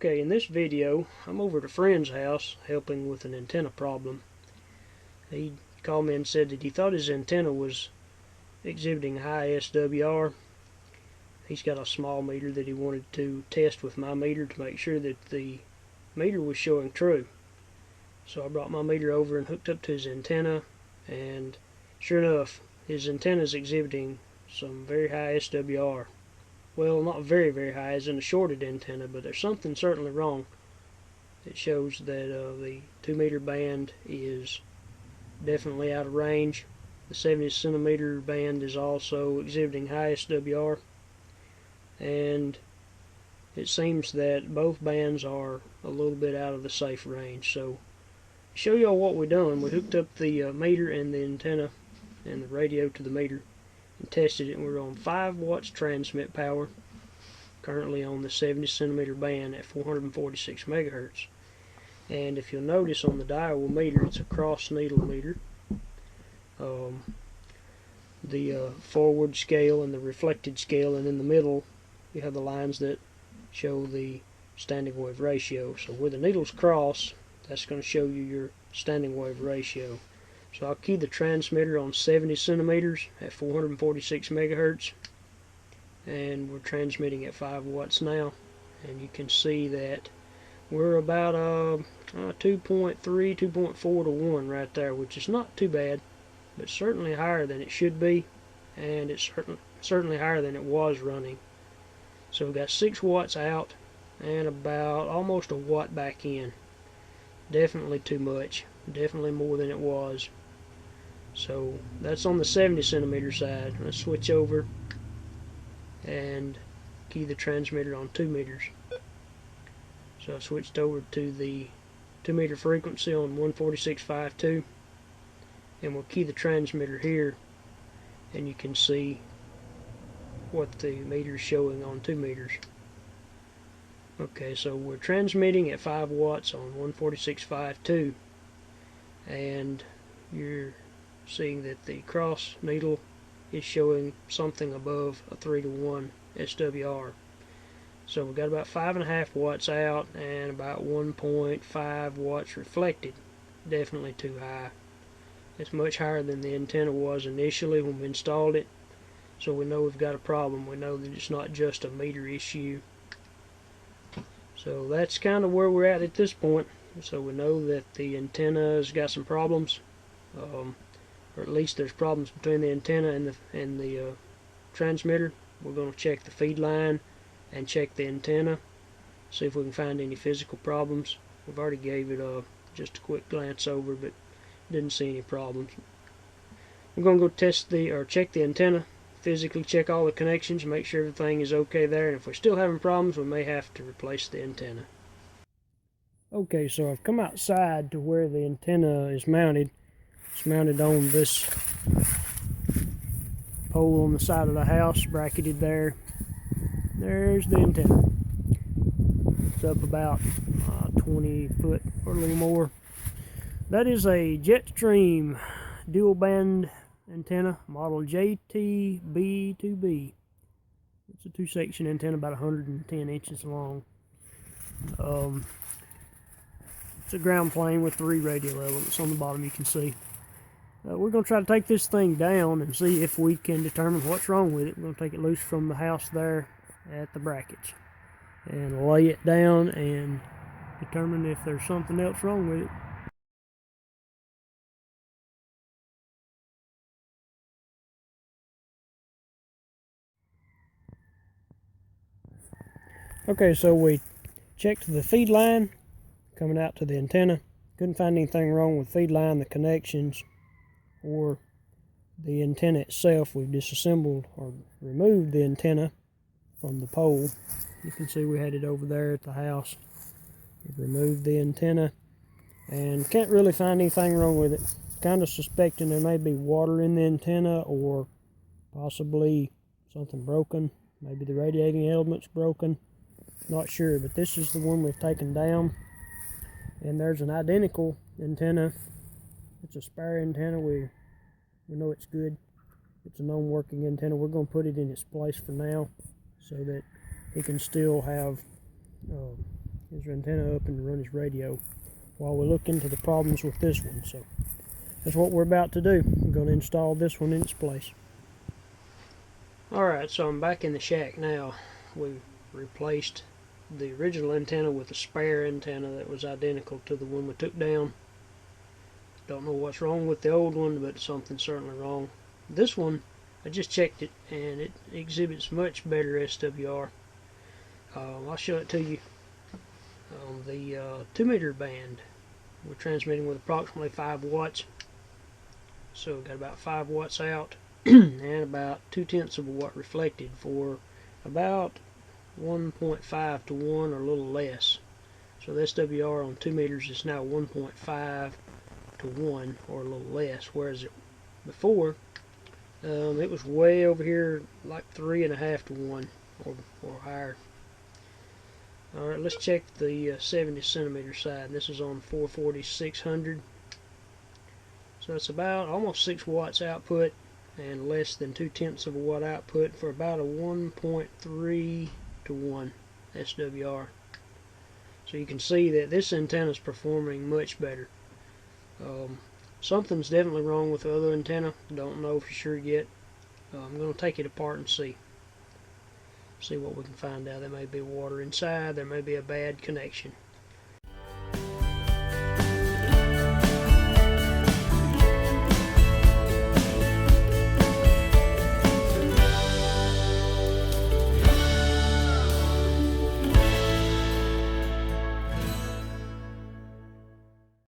Okay, in this video, I'm over at a friend's house helping with an antenna problem. He called me and said that he thought his antenna was exhibiting high SWR. He's got a small meter that he wanted to test with my meter to make sure that the meter was showing true. So I brought my meter over and hooked up to his antenna, and sure enough, his antenna is exhibiting some very high SWR. Well, not very, very high as in a shorted antenna, but there's something certainly wrong. It shows that the 2-meter band is definitely out of range. The 70 centimeter band is also exhibiting high SWR, and it seems that both bands are a little bit out of the safe range. So, to show y'all what we've done, we hooked up the meter and the antenna and the radio to the meter and tested it, and we're on 5 watts transmit power, currently on the 70 centimeter band at 446 megahertz. And if you'll notice on the Daiwa meter, it's a cross needle meter. The forward scale and the reflected scale, and in the middle you have the lines that show the standing wave ratio. So where the needles cross, that's going to show you your standing wave ratio. So I'll key the transmitter on 70 centimeters at 446 megahertz, and we're transmitting at 5 watts now, and you can see that we're about 2.3, 2.4 to 1 right there, which is not too bad, but certainly higher than it should be, and it's certainly higher than it was running. So we've got 6 watts out and about almost a watt back in. Definitely too much, definitely more than it was. So that's on the 70 centimeter side. Let's switch over and key the transmitter on 2 meters. So I switched over to the 2 meter frequency on 146.52, and we'll key the transmitter here, and you can see what the meter is showing on 2 meters. Okay, so we're transmitting at 5 watts on 146.52, and you're seeing that the cross needle is showing something above a 3 to 1 SWR. So we've got about 5.5 watts out and about 1.5 watts reflected. Definitely too high. It's much higher than the antenna was initially when we installed it. So we know we've got a problem. We know that it's not just a meter issue. So that's kind of where we're at this point. So we know that the antenna's got some problems, or at least there's problems between the antenna and the transmitter. We're going to check the feed line and check the antenna, see if we can find any physical problems. We've already gave it just a quick glance over, but didn't see any problems. We're going to go check the antenna, physically check all the connections, make sure everything is okay there, and if we're still having problems, we may have to replace the antenna. Okay, so I've come outside to where the antenna is mounted. It's mounted on this pole on the side of the house, bracketed there. There's the antenna. It's up about 20 foot or a little more. That is a JetStream Dual Band antenna, model JTB2B. It's a 2-section antenna, about 110 inches long. It's a ground plane with 3 radio elements on the bottom, you can see. We're going to try to take this thing down and see if we can determine what's wrong with it. We're going to take it loose from the house there at the brackets and lay it down and determine if there's something else wrong with it. Okay, so we checked the feed line coming out to the antenna. Couldn't find anything wrong with feed line, the connections, or the antenna itself. We've disassembled or removed the antenna from the pole. You can see we had it over there at the house. We've removed the antenna and can't really find anything wrong with it. Kind of suspecting there may be water in the antenna, or possibly something broken. Maybe the radiating element's broken. Not sure, but this is the one we've taken down. And there's an identical antenna. It's a spare antenna. We know it's good. It's a known working antenna. We're going to put it in its place for now so that it can still have his antenna up and run his radio while we look into the problems with this one. So that's what we're about to do. We're going to install this one in its place. Alright, so I'm back in the shack now. We've replaced the original antenna with a spare antenna that was identical to the one we took down. Don't know what's wrong with the old one, but something's certainly wrong. This one, I just checked it, and it exhibits much better SWR. I'll show it to you. On the 2-meter band, we're transmitting with approximately 5 watts. So we've got about 5 watts out and about 2/10 of a watt reflected for about 1.5 to 1 or a little less. So the SWR on 2 meters is now 1.5 to 1 or a little less, whereas before it was way over here like 3.5 to 1 or higher. Alright, let's check the 70 centimeter side. This is on 440/600. So it's about almost 6 watts output and less than 2/10 of a watt output for about a 1.3 to 1 SWR. So you can see that this antenna is performing much better. Something's definitely wrong with the other antenna. Don't know for sure yet. I'm going to take it apart and see what we can find out. There may be water inside. There may be a bad connection.